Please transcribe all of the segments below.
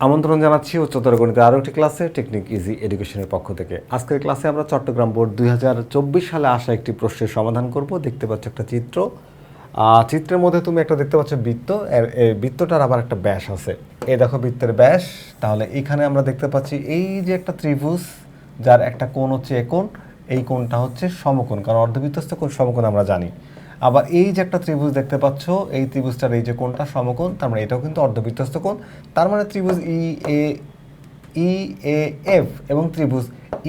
আমন্ত্রণ জানাচ্ছি উচ্চতর গণিতের আরও একটি ক্লাসে টেকনিক ইজি এডুকেশনের পক্ষ থেকে। আজকের ক্লাসে আমরা চট্টগ্রাম বোর্ড 2024 সালে আসা একটি প্রশ্নের সমাধান করব। দেখতে পাচ্ছ একটা চিত্র, চিত্রের মধ্যে তুমি একটা দেখতে পাচ্ছ বৃত্ত, এই বৃত্তটার আবার একটা ব্যাস আছে। এই দেখো বৃত্তের ব্যাস। তাহলে এখানে আমরা দেখতে পাচ্ছি এই যে একটা ত্রিভুজ, যার একটা কোণ হচ্ছে এ কোণ, এই কোণটা হচ্ছে সমকোণ, কারণ অর্ধবৃত্তস্থ কোণ সমকোণ আমরা জানি। আবার এই যে একটা ত্রিভুজ দেখতে পাচ্ছ, এই ত্রিভুজটার এই যে কোণটা সমকোণ, তার মানে এটাও কিন্তু অর্ধবৃত্তস্থ কোণ। তার মানে ত্রিভুজ ই এ এফ এবং ত্রিভুজ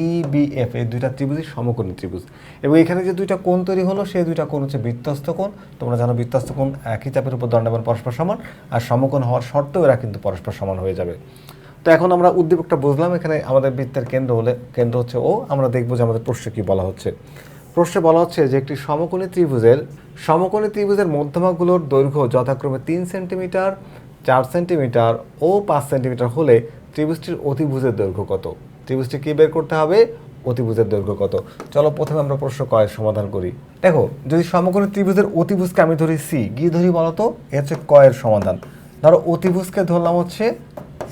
ইবিএফ, এই দুইটা ত্রিভুজই সমকোণী ত্রিভুজ। এবং এখানে যে দুইটা কোণ তৈরি হলো, সেই দুইটা কোণ হচ্ছে বৃত্তস্থ কোণ। তোমরা জানো বৃত্তস্থ কোণ একই চাপের উপর দণ্ডায়মান পরস্পর সমান, আর সমকোণ হওয়ার শর্তেও এরা কিন্তু পরস্পর সমান হয়ে যাবে। তো এখন আমরা উদ্দীপকটা বুঝলাম। এখানে আমাদের বৃত্তের কেন্দ্র হচ্ছে ও। আমরা দেখবো যে আমাদের প্রশ্নে কী বলা হচ্ছে। প্রশ্নে বলা হচ্ছে যে একটি সমকোণী ত্রিভুজের মধ্যভাগগুলোর দৈর্ঘ্য যথাক্রমে 3 সেন্টিমিটার, 4 সেন্টিমিটার ও 5 সেন্টিমিটার হলে ত্রিভুজটির অতিভুজের দৈর্ঘ্য কত? ত্রিভুজটি কী বের করতে হবে? অতিভুজের দৈর্ঘ্য কত। চলো প্রথমে আমরা প্রশ্ন কয়ের সমাধান করি। দেখো, যদি সমকোণী ত্রিভুজের অতিভুজকে আমি ধরি সি, কি ধরি বলো তো? এ হচ্ছে কয়ের সমাধান। ধরো অতিভুজকে ধরলাম হচ্ছে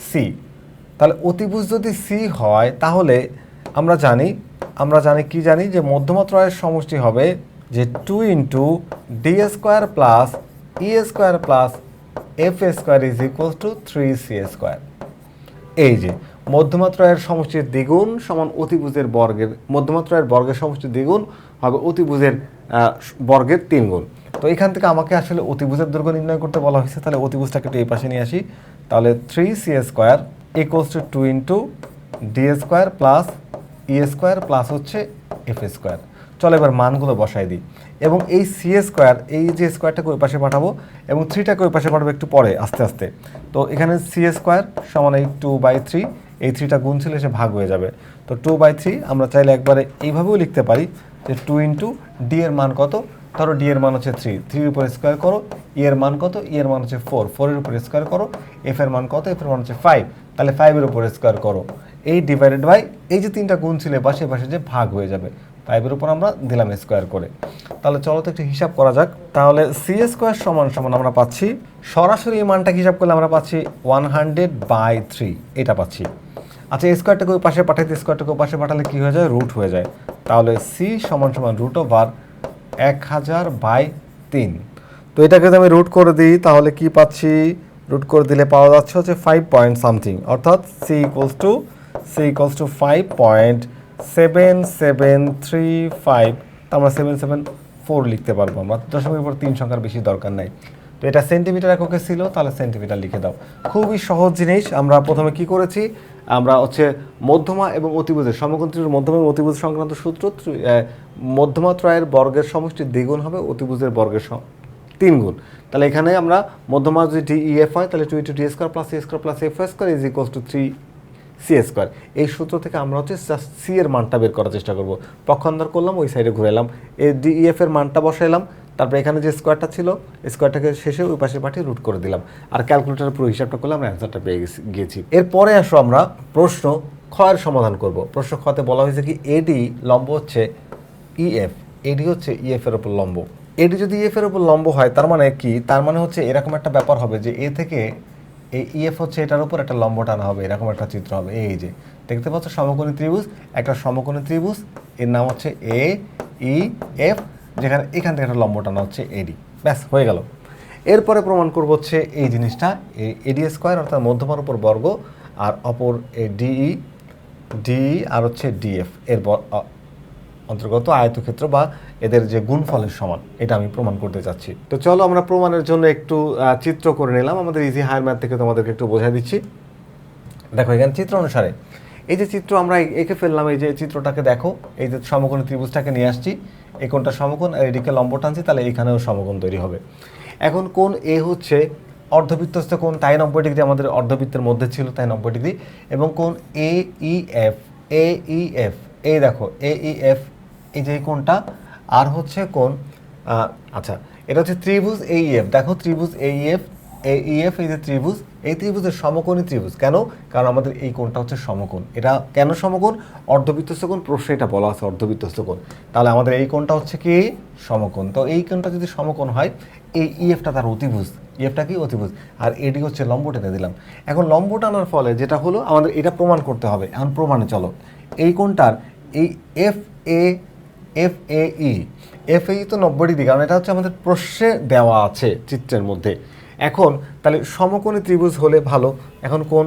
সি। তাহলে অতিভুজ যদি সি হয়, তাহলে আমরা জানি যে মধ্যমাত্রায়ের সমষ্টি হবে যে 2 into D square plus E square plus F square is equal to 3c²। এই যে মধ্যমাত্রায়ের সমষ্টির দ্বিগুণ সমান অতিভুজের বর্গের, মধ্যমাত্রায়ের বর্গের সমষ্টির দ্বিগুণ হবে অতিভুজের বর্গের 3 গুণ। তো এখান থেকে আমাকে আসলে অতিভুজের দৈর্ঘ্য নির্ণয় করতে বলা হয়েছে। তাহলে অতিভুজটাকে একটু এই পাশে নিয়ে আসি। তাহলে 3c² equals to 2 into D square plus E square plus হচ্ছে এফ স্কোয়ার। চলো এবার মানগুলো বসাই দিই। এবং এই c², এই যে স্কোয়ারটাকে ওই পাশে পাঠাবো এবং 3টাকে ওই পাশে পাঠাবো একটু পরে আস্তে আস্তে। তো এখানে c² সমান এই 2/3, এই 3টা গুণ ছিল এসে ভাগ হয়ে যাবে। তো 2/3 আমরা চাইলে একবারে এইভাবেও লিখতে পারি যে 2 ইন্টু ডি এর মান কত? ধরো ডি এর মান হচ্ছে 3 এর উপর স্কোয়ার করো, ই এর মান কত? ই এর মান হচ্ছে 4 এর উপর স্কোয়ার করো, এফ এর মান কত? এফ এর মান হচ্ছে 5, তাহলে 5 এর উপর স্কোয়ার করো, এই ডিভাইডেড বাই এই যে 3টা গুণ ছিল পাশে পাশে যে ভাগ হয়ে যাবে, 5 এর উপর আমরা দিলাম স্কোয়ার করে। তাহলে চলো তো একটু হিসাব করা যাক। তাহলে c² সমান আমরা পাচ্ছি, সরাসরি এই মানটাকে হিসাব করলে আমরা পাচ্ছি 100/3, এটা পাচ্ছি। আচ্ছা, স্কোয়ারটাকে ওই পাশে পাঠাইতে, স্কোয়ারটাকে ওই পাশে পাঠালে কী হয়ে যায়? রুট হয়ে যায়। তাহলে c সমান √1000/3। তো এটাকে যদি আমি রুট করে দিই তাহলে কি পাচ্ছি? রুট করে দিলে পাওয়া যাচ্ছে হচ্ছে 5 পয়েন্ট সামথিং, অর্থাৎ c ইকুয়ালস টু 5.7735। আমরা 774 লিখতে পারবো। আমরা দশমিকের পর 3 সংখ্যার বেশি দরকার নাই। তো এটা সেন্টিমিটার এককে ছিল, তাহলে সেন্টিমিটার লিখে দাও। খুবই সহজ জিনিস। আমরা প্রথমে কি করেছি? আমরা হচ্ছে মধ্যমা এবং অতিভুজের, সমকোণ ত্রিভুজের মধ্যমা এবং অতিভুজ সংক্রান্ত সূত্র, মধ্যমাত্রায়ের বর্গের সমষ্টির দ্বিগুণ হবে অতিভুজের বর্গের 3 গুণ। তাহলে এখানে আমরা মধ্যমা যদি ডি ই এফ হয়, তাহলে 2 into D square plus C square plus F square is equals to 3c²। এই সূত্র থেকে আমরা হচ্ছে জাস্ট সি এর মানটা বের করার চেষ্টা করব। পক্ষান্তর করলাম, ওই সাইডে ঘুরে এলাম, এই ডি ই এফ এর মানটা বসাইলাম, তারপরে এখানে যে স্কোয়ারটা ছিল স্কোয়ারটাকে শেষে ওই পাশে পাঠিয়ে রুট করে দিলাম, আর ক্যালকুলেটার পুরো হিসাবটা করলে আমরা অ্যান্সারটা পেয়ে গিয়েছি। এরপরে আসো আমরা প্রশ্ন ক্ষয়ের সমাধান করব। প্রশ্ন ক্ষতে বলা হয়েছে কি, এডি লম্ব হচ্ছে ইএফ, এডি হচ্ছে ইএফ এর উপর লম্ব। এডি যদি ইএফ এর উপর লম্ব হয়, তার মানে কি? তার মানে হচ্ছে এরকম একটা ব্যাপার হবে যে এ থেকে এই ইএফ হচ্ছে এটার উপর একটা লম্ব টানা হবে, এরকম একটা চিত্র হবে। এই যে দেখতে পাচ্ছ সমকোণী ত্রিভুজ, একটা সমকোণী ত্রিভুজ, এর নাম হচ্ছে এ ই এফ, যেখানে এখান থেকে একটা লম্ব টানা হচ্ছে এডি। ব্যাস, হয়ে গেল। এরপরে প্রমাণ করবো হচ্ছে এই জিনিসটা, এডি স্কোয়ার অর্থাৎ মধ্যমার উপর বর্গ, আর অপর ডিই আর হচ্ছে ডিএফ এর অন্তর্গত আয়তক্ষেত্র বা এদের যে গুণফলের সমান, এটা আমি প্রমাণ করতে চাচ্ছি। তো চলো আমরা প্রমাণের জন্য একটু চিত্র করে নিলাম। আমাদের ইজি হায়ার ম্যাথ থেকে তোমাদেরকে একটু বোঝাই দিচ্ছি। দেখো এখানে চিত্র অনুসারে এই যে চিত্র আমরা এঁকে ফেললাম, এই যে চিত্রটাকে দেখো, এই যে সমকোণী ত্রিভুজটাকে নিয়ে আসছি, এই কোণটা সমকোণ আর এদিকে লম্ব টানছি, তাহলে এখানেও সমকোণ তৈরি হবে। এখন কোণ এ হচ্ছে অর্ধবৃত্তস্থ কোণ, তাই 90 ডিগ্রি আমাদের অর্ধবৃত্তের মধ্যে ছিল, তাই 90 ডিগ্রি। এবং কোণ এ ই এফ, এই দেখো এ ই এফ, এই যে কোণটা, আর হচ্ছে কোণ আচ্ছা, এটা হচ্ছে ত্রিভুজ এ ই এফ। দেখো ত্রিভুজ এ ই এফ, এই যে ত্রিভুজ, এই ত্রিভুজের সমকোণী ত্রিভুজ। কেন? কারণ আমাদের এই কোণটা হচ্ছে সমকোণ। এটা কেন সমকোণ? অর্ধবৃত্তস্থ কোণ, প্রশ্নে এটা বলা আছে অর্ধবৃত্তস্থ কোণ। তাহলে আমাদের এই কোণটা হচ্ছে কি? সমকোণ। তো এই কোণটা যদি সমকোণ হয়, এই ইএফটা তার অতিভুজ, ইএফটা কি অতিভুজ, আর এডি হচ্ছে লম্ব টেনে দিলাম। এখন লম্ব টানার ফলে যেটা হলো আমাদের এটা প্রমাণ করতে হবে। এখন প্রমাণে চলো, এই কোণটার এই এফ এ ই তো 90 ডিগ্রি, কারণ এটা হচ্ছে আমাদের প্রশ্নে দেওয়া আছে চিত্রের মধ্যে। এখন তাহলে সমকোণী ত্রিভুজ হলে ভালো। এখন কোণ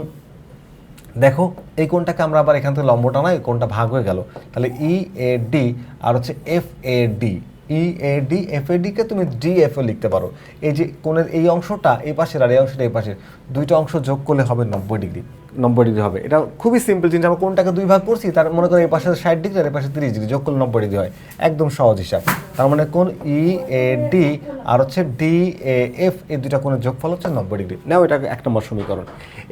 দেখো, এই কোণটাকে আমরা আবার এখান থেকে লম্ব টানাই, কোণটা ভাগ হয়ে গেল, তাহলে ই এ ডি আর হচ্ছে F A D. E A D F A ডিকে তুমি ডি এফ ও লিখতে পারো। এই যে কোণের এই অংশটা এই পাশের আর এই অংশটা এই পাশের, দুইটা অংশ যোগ করলে হবে 90 ডিগ্রি। 90 ডিগ্রি হবে। এটা খুবই সিম্পল জিনিস। আমরা কোণটাকে দুই ভাগ করছি, তার মনে করো এই পাশে 60 ডিগ্রি আর এই পাশে 30 ডিগ্রি, যোগ করলে 90 ডিগ্রি হয়। একদম সহজ হিসাব। তার মানে কোণ ই এ ডি আর হচ্ছে ডি এ এফ, এই দুইটা কোণের যোগফল হচ্ছে 90 ডিগ্রি। নাও এটা 1 নম্বর সমীকরণ।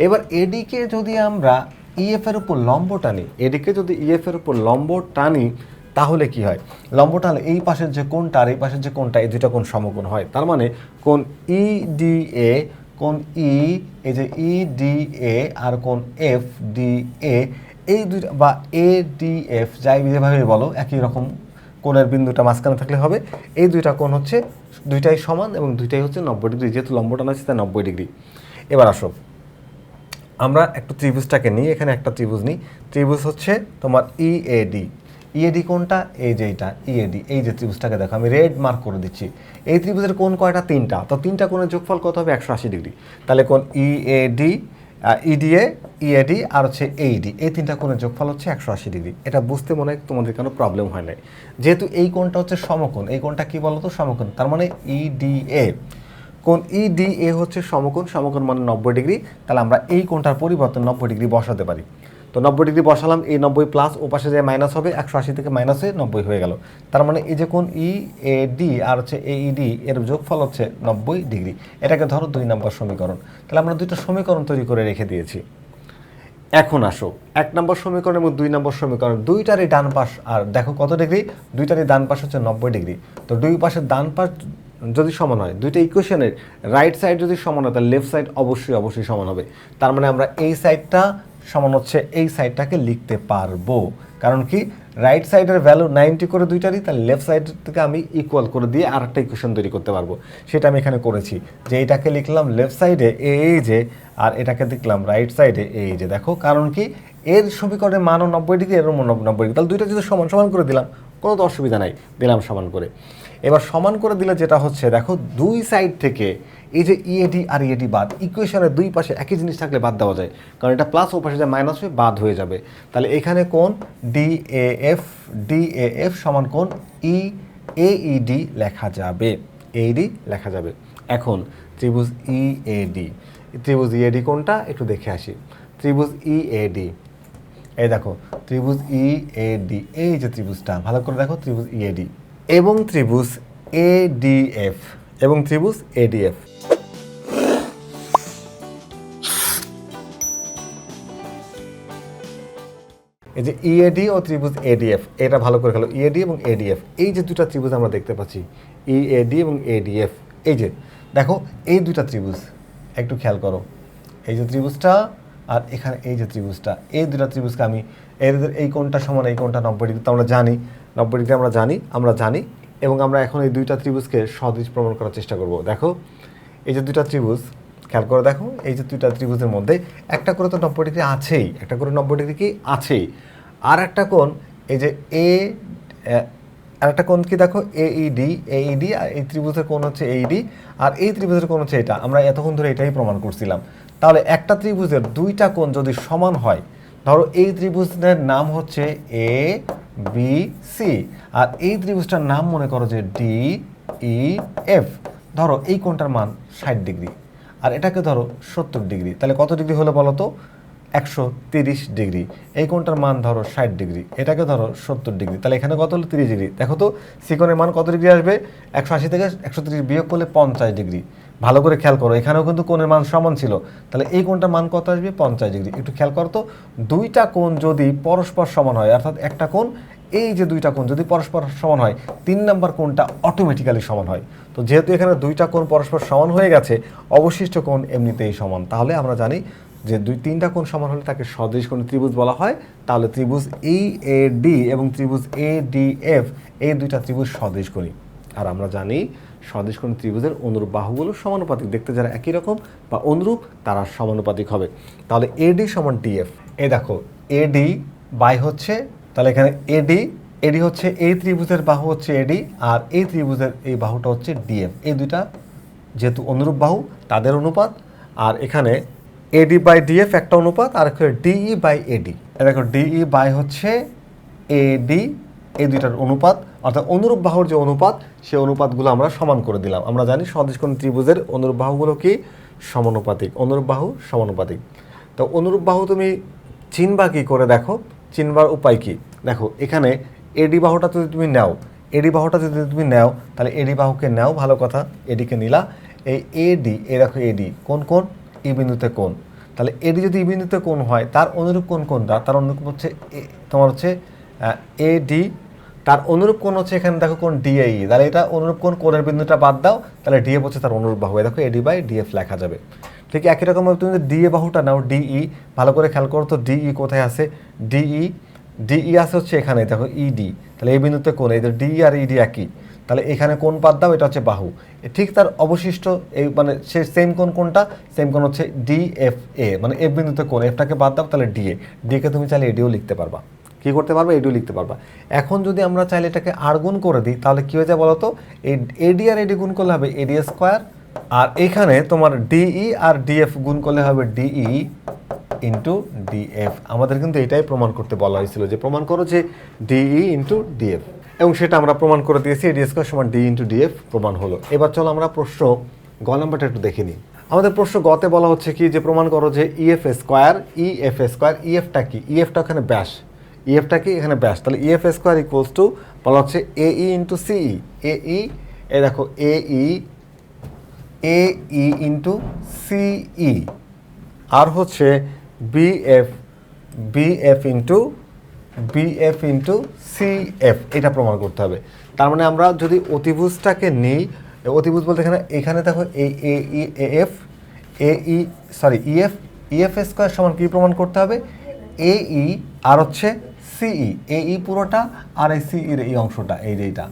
এবার এডিকে যদি আমরা ইএফ এর উপর লম্ব টানি, এদিকে যদি ইএফ এর উপর লম্ব টানি তাহলে কি হয়? লম্ব টানলে এই পাশের যে কোণটা আর এই পাশের যে কোণটা, এই দুইটা কোণ সমকোণ হয়। তার মানে কোণ ই ডি এ, কোণ ই, এই যে ই ডি এ আর কোণ এফ ডি এ, এই দুইটা বা এ ডি এফ যাই যেভাবে বলো, একই রকম কোণের বিন্দুটা মাঝখানে থাকলে হবে। এই দুইটা কোণ হচ্ছে দুইটাই সমান এবং দুইটাই হচ্ছে 90 ডিগ্রি, যেহেতু লম্ব টানা হচ্ছে তাই 90 ডিগ্রি। এবার আসো আমরা একটু ত্রিভুজটাকে নিই, এখানে একটা ত্রিভুজ নিই। ত্রিভুজ হচ্ছে তোমার ইএডি। ইএডি কোনটা? এই যে এইটা ইএডি, এই যে ত্রিভুজটাকে দেখো আমি রেড মার্ক করে দিচ্ছি। এই ত্রিভুজের কোণ কয়টা? 3টা। তো 3টা কোণের যোগফল কত হবে? 180 ডিগ্রি। তাহলে কোণ ইএডি, ইডিএ, ইএডি আর হচ্ছে এইডি, এই 3টা কোণের যোগফল হচ্ছে 180 ডিগ্রি। এটা বুঝতে মনে হয় তোমাদের কোনো প্রবলেম হয় নাই। যেহেতু এই কোণটা হচ্ছে সমকোণ, এই কোণটা কি বলো তো? সমকোণ। তার মানে ইডিএ, কোণ ইডিএ হচ্ছে সমকোণ, সমকোণ মানে 90 ডিগ্রি। তাহলে আমরা এই কোণটার পরিবর্তে 90 ডিগ্রি বসাতে পারি। তো 90 ডিগ্রি বসালাম, এই 90 প্লাস ও পাশে যে মাইনাস হবে, 180 থেকে মাইনাস হয়ে 90 হয়ে গেল। তার মানে এই যে কোণ ইএডি আর হচ্ছে এইডি এর যোগফল হচ্ছে 90 ডিগ্রি। এটাকে ধরো 2 নম্বর সমীকরণ। তাহলে আমরা দুইটা সমীকরণ তৈরি করে রেখে দিয়েছি। এখন আসো 1 নম্বর সমীকরণ এবং 2 নম্বর সমীকরণ, দুইটারই ডান পাশ আর দেখো কত ডিগ্রি? দুইটারই ডান পাশ হচ্ছে 90 ডিগ্রি। তো দুই পাশের ডান পাশ যদি সমান হয়, দুইটা ইকুয়েশনের রাইট সাইড যদি সমান হয়, তাহলে লেফট সাইড অবশ্যই সমান হবে। তার মানে আমরা এই সাইডটা সমান হচ্ছে এই সাইডটাকে লিখতে পারবো। কারণ কি? রাইট সাইডের ভ্যালু 90 করে দুইটারই, তাহলে লেফট সাইড থেকে আমি ইকুয়াল করে দিয়ে আর একটা ইকুয়েশন তৈরি করতে পারবো। সেটা আমি এখানে করেছি, যে এইটাকে লিখলাম লেফট সাইডে এই যে, আর এটাকে দেখলাম রাইট সাইডে এই যে। দেখো কারণ কি? এর সমীকরণের মানও 90 ডিগ্রি, এর 90 ডিগ্রি, তাহলে দুইটা যদি সমান সমান করে দিলাম, কোনো তো অসুবিধা নাই, দিলাম সমান করে। এবার সমান করে দিলে যেটা হচ্ছে, দেখো দুই সাইড থেকে এই যে ইএডি আর ইএডি বাদ, ইকুয়েশনের দুই পাশে একই জিনিস থাকলে বাদ দেওয়া যায়, কারণ এটা প্লাস ও পাশে যে মাইনাস হয়ে বাদ হয়ে যাবে। তাহলে এখানে কোণ ডিএএফ সমান কোণ এইডি লেখা যাবে, এইডি লেখা যাবে। এখন ত্রিভুজ ইএডি, ত্রিভুজ ইএডি কোনটা একটু দেখে আসি। ত্রিভুজ ইএডি, এই দেখো ত্রিভুজ ইএডি, এই যে ত্রিভুজটা ভালো করে দেখো, ত্রিভুজ ইএডি এবং ত্রিভুজ এডিএফ এবং ত্রিভুজ এডিএফ। এই যে ইএডি ও ত্রিভুজ এডিএফ, এটা ভালো করে খেলো, ইএডি এবং এডিএফ, এই যে দুটা ত্রিভুজ আমরা দেখতে পাচ্ছি, ইএডি এবং এডিএফ। এই যে দেখো এই দুটা ত্রিভুজ একটু খেয়াল করো, এই যে ত্রিভুজটা আর এখানে এই যে ত্রিভুজটা, এই দুটা ত্রিভুজকে আমি এদের এই কোণটা সমান এই কোণটা 90 ডিগ্রি, তো আমরা জানি 90 ডিগ্রি আমরা জানি এবং আমরা এখন এই দুইটা ত্রিভুজকে সদৃশ প্রমাণ করার চেষ্টা করব। দেখো এই যে দুইটা ত্রিভুজ, খেয়াল করে দেখো, এই যে দুইটা ত্রিভুজের মধ্যে একটা করে তো 90 ডিগ্রি আছেই, একটা করে 90 ডিগ্রি কি আছেই। আর একটা কোণ এই যে আর একটা কোণ কি দেখো এইডি, আর এই ত্রিভুজের কোণ হচ্ছে এইডি, আর এই ত্রিভুজের কোণ হচ্ছে এটা। আমরা এতক্ষণ ধরে এটাই প্রমাণ করছিলাম। তাহলে একটা ত্রিভুজের দুইটা কোণ যদি সমান হয়, ধরো এই ত্রিভুজের নাম হচ্ছে এ বি সি, আর এই ত্রিভুজটার নাম মনে করো যে ডি ই এফ। ধরো এই কোণটার মান 60 ডিগ্রি আর এটাকে ধরো 70 ডিগ্রি, তাহলে কত ডিগ্রি হলো বলো তো? 130 ডিগ্রি। এই কোণটার মান ধরো 60 ডিগ্রি, এটাকে ধরো 70 ডিগ্রি, তাহলে এখানে কত হলো? 30 ডিগ্রি। দেখো তো সিকোণের মান কত ডিগ্রি আসবে? 180 থেকে 130 বিয়োগ করলে 50 ডিগ্রি। ভালো করে খেয়াল করো, এখানেও কিন্তু কোণের মান সমান ছিল, তাহলে এই কোণটার মান কত আসবে? 50 ডিগ্রি। একটু খেয়াল করো তো, দুইটা কোণ যদি পরস্পর সমান হয়, অর্থাৎ একটা কোণ, এই যে দুইটা কোণ যদি পরস্পর সমান হয়, 3 নম্বর কোণটা অটোমেটিক্যালি সমান হয়। তো যেহেতু এখানে দুইটা কোণ পরস্পর সমান হয়ে গেছে, অবশিষ্ট কোণ এমনিতেই সমান। তাহলে আমরা জানি যে তিনটা কোণ সমান হলে তাকে সদৃশ কোণী ত্রিভুজ বলা হয়। তাহলে ত্রিভুজ ইএডি এবং ত্রিভুজ এডিএফ, এই দুইটা ত্রিভুজ সদৃশ কোণী। আর আমরা জানি সদৃশকোণী ত্রিভুজের অনুরূপ বাহুগুলো সমানুপাতিক, দেখতে যারা একই রকম বা অনুরূপ তারা সমানুপাতিক হবে। তাহলে এডি সমান ডিএফ, এই দেখো এডি বাই হচ্ছে, তাহলে এখানে এডি এডি হচ্ছে এই ত্রিভুজের বাহু হচ্ছে এডি, আর এই ত্রিভুজের এই বাহুটা হচ্ছে ডিএফ, এই দুইটা যেহেতু অনুরূপ বাহু তাদের অনুপাত। আর এখানে এডি বাই ডিএফ একটা অনুপাত, আর এখানে ডিই বাই এডি, দেখো ডিই বাই হচ্ছে এডি, এই দুইটার অনুপাত, অর্থাৎ অনুরূপ বাহুর যে অনুপাত সেই অনুপাতগুলো আমরা সমান করে দিলাম। আমরা জানি সদৃশকোণী ত্রিভুজের অনুরূপ বাহুগুলো কি সমানুপাতিক, অনুরূপ বাহু সমানুপাতিক। তো অনুরূপ বাহু তুমি চিনবা কি করে, দেখো চিনবার উপায় কি, দেখো এখানে এডি বাহুটা যদি তুমি নাও, এডি বাহুটা যদি তুমি নাও তাহলে এডি বাহুকে নাও, ভালো কথা, এডিকে নিলা, এই এডি এ দেখো এডি কোন কোন ই বিন্দুতে কোন, তাহলে এডি যদি ই বিন্দুতে কোন হয় তার অনুরূপ কোন কোনটা, তার অনুরূপ হচ্ছে তোমার হচ্ছে এডি, তার অনুরূপ কোণ হচ্ছে এখানে দেখো কোন ডিএই, তাহলে এটা অনুরূপ কোণের বিন্দুটা বাদ দাও, তাহলে ডিএফ হচ্ছে তার অনুরূপ বাহু, দেখো এডি বাই ডিএফ লেখা যাবে। ঠিক একই রকমভাবে তুমি যদি ডিএ বাহুটা নাও, ডিই, ভালো করে খেয়াল করো তো ডিই কোথায় আছে, ডিই আছে হচ্ছে এখানে দেখো ইডি, তাহলে এই বিন্দুতে কোণ, এই ডিই আর ইডি একই, তাহলে এখানে কোণ বাদ দাও, এটা হচ্ছে বাহু, ঠিক তার অবশিষ্ট এই মানে সে সেম কোণ কোনটা, সেম কোণ হচ্ছে ডিএফ এ, মানে এফ বিন্দুতে কোণ, এফটাকে বাদ দাও, তাহলে ডিএ কে তুমি চাইলে এডিও লিখতে পারবা, কী করতে পারবা, এডিও লিখতে পারবা। এখন যদি আমরা চাইলে এটাকে আর গুণ করে দিই তাহলে কী হয়ে যায় বলো তো, এই এডি আর এডি গুণ করলে হবে এডি স্কোয়ার, আর এখানে তোমার ডিই আর ডিএফ গুণ করলে হবে ডিই ইন্টু ডিএফ। আমাদের কিন্তু এটাই প্রমাণ করতে বলা হয়েছিল যে প্রমাণ করো যে ডিই ইন্টু ডিএফ, এবং সেটা আমরা প্রমাণ করে দিয়েছি, এডি স্কোয়ার সমান ডি ইন্টু ডিএফ প্রমাণ হলো। এবার চলো আমরা প্রশ্ন গ নাম্বারটা একটু দেখে নিই। আমাদের প্রশ্ন গতে বলা হচ্ছে কি যে প্রমাণ করো যে ইএফ স্কোয়ার, ইএফটা কি, ইএফটা ওখানে ব্যাস, ইএফটা কি এখানে ব্যাস, তাহলে ইএফ স্কোয়ার ইকুয়ালস টু বলা হচ্ছে এই ইন্টু সিই, এ দেখো এই ইন্টু সিই, আর হচ্ছে বিএফ ইন্টু সিএফ, এটা প্রমাণ করতে হবে। তার মানে আমরা যদি অতিভুজটাকে নিই, অতিভুজ বলতে এখানে দেখো ইএফ স্কোয়ার সমান কি প্রমাণ করতে হবে, এই আর হচ্ছে সিই, এই পুরোটা আর এই সিইর এই অংশটা, এইটা,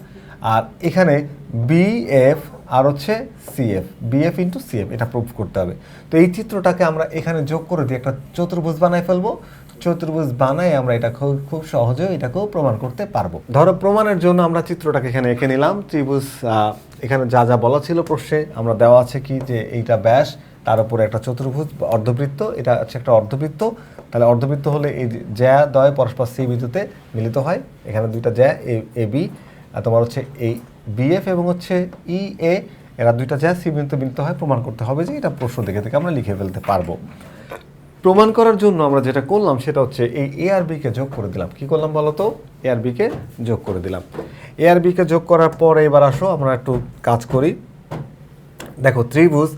আর এখানে বিএফ আর হচ্ছে সিএফ, বিএফ ইন্টু সিএফ, এটা প্রুভ করতে হবে। তো এই চিত্রটাকে আমরা এখানে যোগ করে দিয়ে একটা চতুর্ভুজ বানাই ফেলবো, চতুর্ভুজ বানাই আমরা এটা খুব সহজে এটাকেও প্রমাণ করতে পারবো। ধরো প্রমাণের জন্য আমরা চিত্রটাকে এখানে এঁকে নিলাম, ত্রিভুজ এখানে যা যা বলা ছিল প্রশ্নে আমরা দেওয়া আছে কি যে এইটা ব্যাস, তার উপরে একটা চতুর্ভুজ অর্ধবৃত্ত, এটা হচ্ছে একটা অর্ধবৃত্ত, তাহলে অর্ধবৃত্ত হলে এই জ্যা দ্বয় পরস্পর সি বিন্দুতে মিলিত হয়, এখানে দুইটা জ্যা এ বি, তোমার হচ্ছে এই বিএফ এবং হচ্ছে ই এ, এরা দুইটা জ্যা সি বিন্দুতে মিলিত হয়, প্রমাণ করতে হবে যে এটা প্রশ্ন দেখে থেকে আমরা লিখে ফেলতে পারবো। প্রমাণ করার জন্য আমরা যেটা করলাম সেটা হচ্ছে এই এ আর বিকে যোগ করে দিলাম, কি করলাম বলো তো, এ আর বিকে যোগ করে দিলাম। এ আর বিকে যোগ করার পর এবার আসো আমরা একটু কাজ করি। দেখো ত্রিভুজ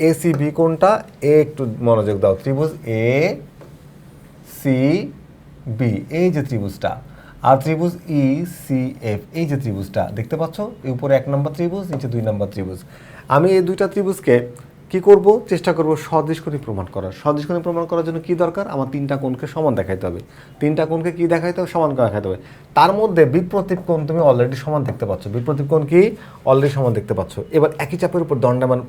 এসিবি কোনটা, একটু মনোযোগ দাও, ত্রিভুজ এ সি বি এই যে ত্রিভুজটা, আর ত্রিভুজ ই সি এফ এই যে ত্রিভুজটা দেখতে পাচ্ছ, এই উপরে 1 নম্বর ত্রিভুজ, নিচে 2 নম্বর ত্রিভুজ। আমি এই দুইটা ত্রিভুজকে কি করব, চেষ্টা করব সদৃশকোণী প্রমাণ করার। সদৃশকোণী প্রমাণ করার জন্য কি দরকার, আমার 3টা কোণকে সমান দেখাইতে হবে, 3টা কোণকে কি দেখাইতে হবে, সমান দেখাইতে হবে। তার মধ্যে বিপ্রতীপ কোণ তুমি অলরেডি সমান দেখতে পাচ্ছ, বিপ্রতীপ কোণ কি অলরেডি সমান দেখতে পাচ্ছ। এবার একই চাপের উপর দণ্ডায়মান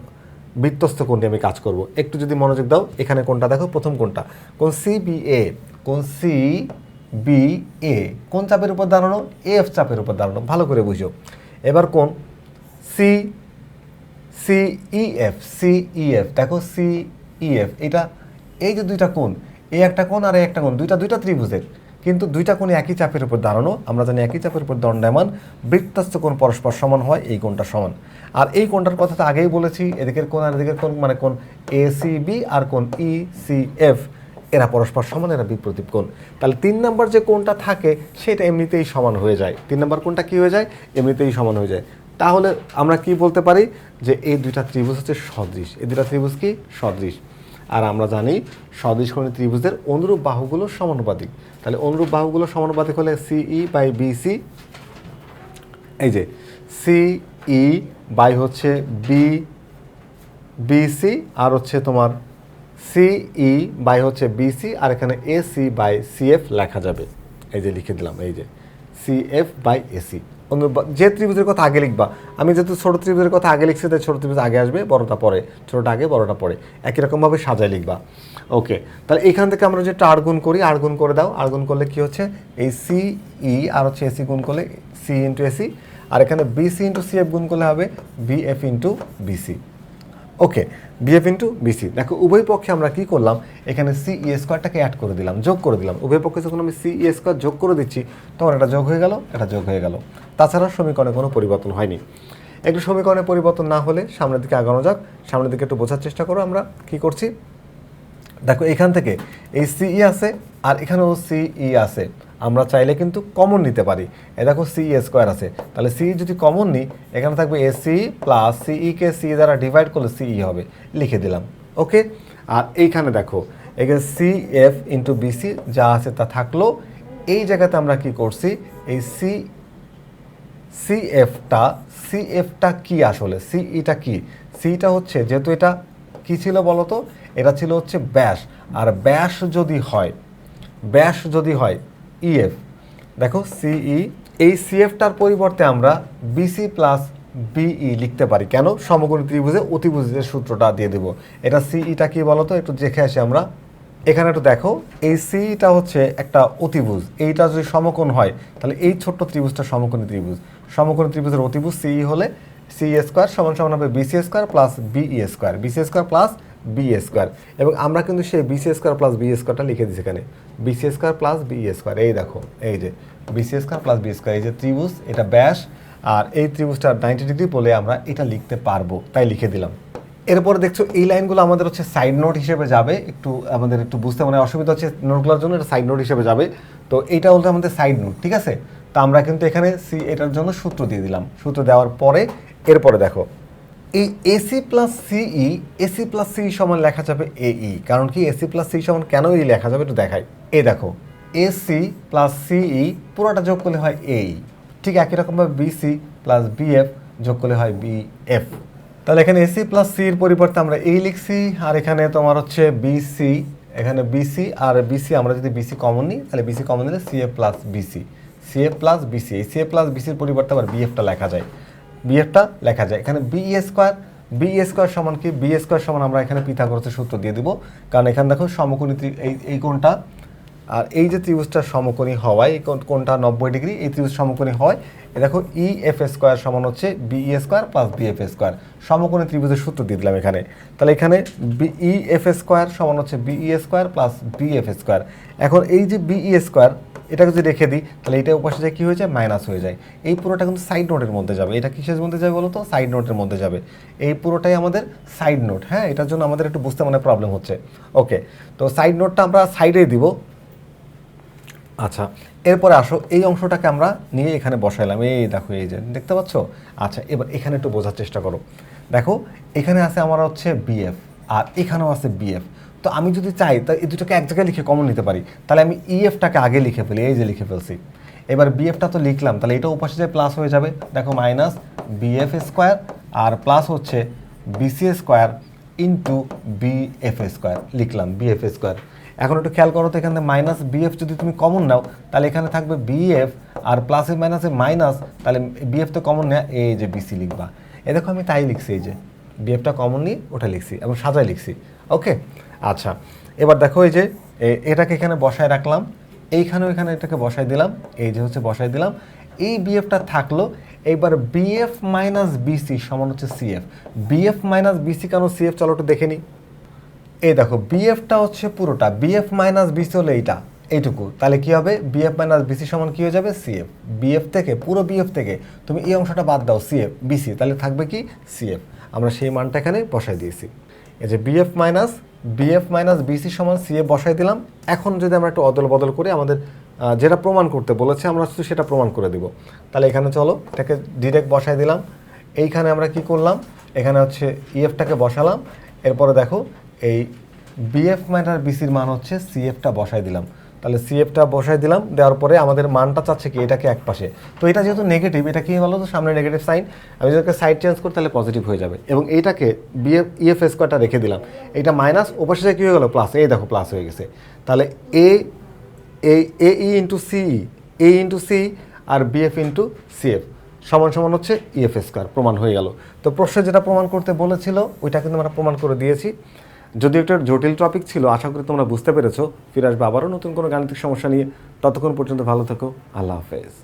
বৃত্তস্থ কোণটি আমি কাজ করব, একটু যদি মনোযোগ দাও, এখানে কোণটা দেখো, প্রথম কোণটা কোণ সিবিএ, কোণ সিবিএ কোন চাপের উপর দাঁড়ানো, এফ চাপের উপর দাঁড়ানো, ভালো করে বুঝো। এবার কোণ সিইএফ দেখো, সিইএফ এটা, এই যে দুইটা কোণ, এই একটা কোণ আর এই একটা কোণ, দুইটা ত্রিভুজের, কিন্তু দুইটা কোণ একই চাপের উপর দাঁড়ানো, আমরা জানি একই চাপের উপর দণ্ডায়মান বৃত্তস্থ কোণ পরস্পর সমান হয়, এই কোণটা সমান। আর এই কোণটার কথা তো আগেই বলেছি, এদিকের কোণ আর এদিকের কোণ মানে কোণ এসিবি আর কোণ ইসিএফ, এরা পরস্পর সমান, এরা বিপ্রতীপ কোণ। তাহলে 3 নম্বর যে কোণটা থাকে সেটা এমনিতেই সমান হয়ে যায়, 3 নম্বর কোণটা কি হয়ে যায়, এমনিতেই সমান হয়ে যায়। তাহলে আমরা কি বলতে পারি যে এই দুইটা ত্রিভুজ হচ্ছে সদৃশ, এই দুইটা ত্রিভুজ কি সদৃশ। আর আমরা জানি সদৃশকোণী ত্রিভুজের অনুরূপ বাহুগুলো সমানুপাতিক, তাহলে অনুরূপ বাহুগুলো সমানুপাতিক হলে সিই বাই বিসি, এই যে সিই বাই হচ্ছে বিসি আর হচ্ছে তোমার সিই বাই হচ্ছে বিসি, আর এখানে এসি বাই সিএফ লেখা যাবে, এই যে লিখে দিলাম, এই যে সিএফ বাই এসি। যে ত্রিভুজের কথা আগে লিখবা, আমি যেহেতু ছোটো ত্রিভুজের কথা আগে লিখছি তাই ছোটো ত্রিভুজ আগে আসবে, বড়টা পরে, ছোটোটা আগে বড়টা পরে, একই রকমভাবে সাজায় লিখবা। ওকে, তাহলে এইখান থেকে আমরা যেটা আর গুণ করি, আর গুণ করে দাও, আর গুণ করলে কী হচ্ছে, এই সি ই আর হচ্ছে এসি গুণ করলে সি ইন্টু এসি, আর এখানে বিসি ইন্টু সিএফ গুণ করলে হবে বিএফ ইন্টু বিসি। ওকে, বিএফ ইন্টু বিসি। দেখো উভয় পক্ষে আমরা কি করলাম, এখানে সি ই স্কোয়ারটাকে অ্যাড করে দিলাম, যোগ করে দিলাম। উভয় পক্ষে যখন আমি সি ই স্কোয়ার যোগ করে দিচ্ছি তখন এটা যোগ হয়ে গেল, এটা যোগ হয়ে গেল। তাছাড়া সমীকরণে কোনো পরিবর্তন হয়নি। একটু সমীকরণে পরিবর্তন না হলে সামনের দিকে আগানো যাক, সামনের দিকে একটু বোঝার চেষ্টা করো আমরা কি করছি। দেখো এখান থেকে এই সিই আছে আর এখানেও সিই আছে, আমরা চাইলে কিন্তু কমন নিতে পারি। এ দেখো সি স্কোয়ার আছে, তাহলে সি যদি কমন নিই এখানে থাকবে এসি প্লাস সিইকে সি দ্বারা ডিভাইড করলে সিই হবে, লিখে দিলাম। ওকে, আর এইখানে দেখো এখানে সি এফ ইন্টু বিসি যা আছে তা থাকলো। এই জায়গাতে আমরা কি করছি, এই সিএফটা কি আসলে, সিইটা কি, সিটা হচ্ছে যেহেতু এটা কি ছিল বলো তো, এটা ছিল হচ্ছে ব্যাস, আর ব্যাস যদি হয় ইএফ, দেখো সিই, এই সিএফটার পরিবর্তে আমরা বিসি প্লাস বিই লিখতে পারি। কেন, সমকোণী ত্রিভুজে অতিভুজের সূত্রটা দিয়ে দেবো। এটা সিইটা কি বলো তো, একটু দেখে আসি আমরা। এখানে একটু দেখো, এই সিটা হচ্ছে একটা অতিভুজ, এইটা যদি সমকোণ হয় তাহলে এই ছোট্ট ত্রিভুজটা সমকোণী ত্রিভুজ, সমকোণী ত্রিভুজের অতিভুজ সিই হলে সি স্কোয়ার সমান সমান হবে BC square plus BE square, BC square plus B square. এবং আমরা কিন্তু সেই বিসি স্কোয়ার প্লাস বি স্কোয়ারটা লিখে দিচ্ছি এখানে, BC square plus B square. এই দেখো এই যে BC square plus B square, এই যে ত্রিভুজ এটা ব্যাস, আর এই ত্রিভুজটা 90 ডিগ্রি বলে আমরা এটা লিখতে পারবো, তাই লিখে দিলাম। এরপরে দেখছো এই লাইনগুলো আমাদের হচ্ছে সাইড নোট হিসেবে যাবে, একটু আমাদের একটু বুঝতে মানে অসুবিধা হচ্ছে নোটগুলোর জন্য, এটা সাইড নোট হিসেবে যাবে। তো এইটা হলো আমাদের সাইড নোট, ঠিক আছে। তো আমরা কিন্তু এখানে সি এটার জন্য সূত্র দিয়ে দিলাম, সূত্র দেওয়ার পরে এরপরে দেখো এই এসি প্লাস সিই সমান লেখা যাবে এই, কারণ কি এসি প্লাস সি সমান কেন এই লেখা যাবে একটু দেখাই। এই দেখো এসি প্লাস সিই পুরোটা যোগ করলে হয় এই, ঠিক একই রকমভাবে বিসি প্লাস বিএফ যোগ করলে হয় বিএফ। তাহলে এখানে এসি প্লাস সির পরিবর্তে আমরা এই লিখছি, আর এখানে তোমার হচ্ছে বিসি, এখানে বিসি আর বিসি, আমরা যদি বিসি কমন নিই তাহলে বিসি কমন নিলে CF plus BC, CF plus BC, এই সিএফ প্লাস বিসির পরিবর্তে আবার বিএফটা লেখা যায়, এখানে বিই স্কোয়ার সমান কি, বি স্কোয়ার সমান আমরা এখানে পিথাগোরাসের সূত্র দিয়ে দিব, কারণ এখানে দেখো সমকোণী এই কোণটা আর এই যে ত্রিভুজটা সমকোণী হওয়ায়, এই কোণটা 90 ডিগ্রি, এই ত্রিভুজ সমকোণী হয়। এই দেখো ই এফ স্কোয়ার সমান হচ্ছে BE square plus BF square, সমকোণী ত্রিভুজের সূত্র দিয়ে দিলাম এখানে। তাহলে এখানে বিই এফ স্কোয়ার সমান হচ্ছে BE square plus BF square. এখন এই যে বিই স্কোয়ার এটা যদি রেখে দিই তাহলে এটা উপাশে যায় কী হয়ে যায়, মাইনাস হয়ে যায়। এই পুরোটা কিন্তু সাইড নোটের মধ্যে যাবে, এটা কিসের মধ্যে যাবে বলো তো, সাইড নোটের মধ্যে যাবে। এই পুরোটাই আমাদের সাইড নোট, হ্যাঁ, এটার জন্য আমাদের একটু বুঝতে মানে প্রবলেম হচ্ছে। ওকে, তো সাইড নোটটা আমরা সাইডেই দিব। আচ্ছা, এরপরে আসো এই অংশটাকে আমরা নিয়ে এখানে বসাইলাম, এই দেখো এই যে দেখতে পাচ্ছ। আচ্ছা, এবার এখানে একটু বোঝার চেষ্টা করো। দেখো এখানে আছে আমার হচ্ছে বিএফ আর এখানেও আছে বিএফ। তো আমি যদি চাই তা এই দুটোকে এক জায়গায় লিখে কমন নিতে পারি, তাহলে আমি ইএফটাকে আগে লিখে ফেলি, এই যে লিখে ফেলছি। এবার বিএফটা তো লিখলাম, তাহলে এটা উপাশে যায় প্লাস হয়ে যাবে, দেখো মাইনাস বিএফ স্কোয়ার আর প্লাস হচ্ছে BC square into BF square, লিখলাম বিএফ স্কোয়ার। এখন একটু খেয়াল করো তো, এখানে মাইনাস বিএফ যদি তুমি কমন নাও তাহলে এখানে থাকবে বিএফ আর প্লাসে মাইনাসে মাইনাস, তাহলে বিএফ তো কমন নেয়, এই যে বিসি লিখবা। এ দেখো আমি তাই লিখছি, এই যে বিএফটা কমন নিয়ে ওটা লিখছি এবং সাজায় লিখছি। ওকে, আচ্ছা, এবার দেখো এই যে এটাকে এখানে বসায় রাখলাম, এইখানেও এখানে এটাকে বসায় দিলাম, এই যে হচ্ছে বসায় দিলাম, এই বিএফটা থাকলো। এইবার বিএফ মাইনাস বিসি সমান হচ্ছে সিএফ, বিএফ মাইনাস বিসি কেন সিএফ, চলো একটু দেখে নিই। এই দেখো বিএফটা হচ্ছে পুরোটা, বিএফ মাইনাস বিসি হলে এইটুকু, তাহলে কি হবে, বিএফ মাইনাস বিসি সমান কি হয়ে যাবে, সিএফ। বিএফ থেকে পুরো বিএফ থেকে তুমি এই অংশটা বাদ দাও, সিএফ বিসি, তাহলে থাকবে কি সিএফ। আমরা সেই মানটা এখানে বসাই দিয়েছি, এই যে বিএফ মাইনাস বিসি সমান সিএফ বসাই দিলাম। এখন যদি আমরা একটু অদল বদল করি, আমাদের যেটা প্রমাণ করতে বলেছে আমরা শুধু সেটা প্রমাণ করে দিব। তাহলে এখানে চলো এটাকে ডিরেক্ট বসাই দিলাম। এইখানে আমরা কি করলাম, এখানে হচ্ছে ইএফটাকে বসালাম, এরপরে দেখো এই বিএফ মাইনাস বিসির মান হচ্ছে সিএফটা বসাই দিলাম। তাহলে সিএফটা বসাই দিলাম, দেওয়ার পরে আমাদের মানটা চাচ্ছে কি, এটাকে এক পাশে, তো এটা যেহেতু নেগেটিভ, এটা কি বলো তো, সামনে নেগেটিভ সাইন, আমি যদি সাইড চেঞ্জ করি তাহলে পজিটিভ হয়ে যাবে। এবং এইটাকে ইএফ স্কোয়ারটা রেখে দিলাম, এইটা মাইনাস ওপাশে কী হয়ে গেলো, প্লাস, এই দেখো প্লাস হয়ে গেছে। তাহলে এ ইন্টু সি আর বিএফ ইন্টু সিএফ, সমান সমান হচ্ছে ইএফ স্কোয়ার, প্রমাণ হয়ে গেল। তো প্রশ্নে যেটা প্রমাণ করতে বলেছিল ওইটা কিন্তু আমরা প্রমাণ করে দিয়েছি। যদি একটা জটিল টপিক ছিল, আশা করি তোমরা বুঝতে পেরেছো। ফিরে আসবে আবারও নতুন কোনো গাণিতিক সমস্যা নিয়ে। ততক্ষণ পর্যন্ত ভালো থেকো। আল্লাহ হাফেজ।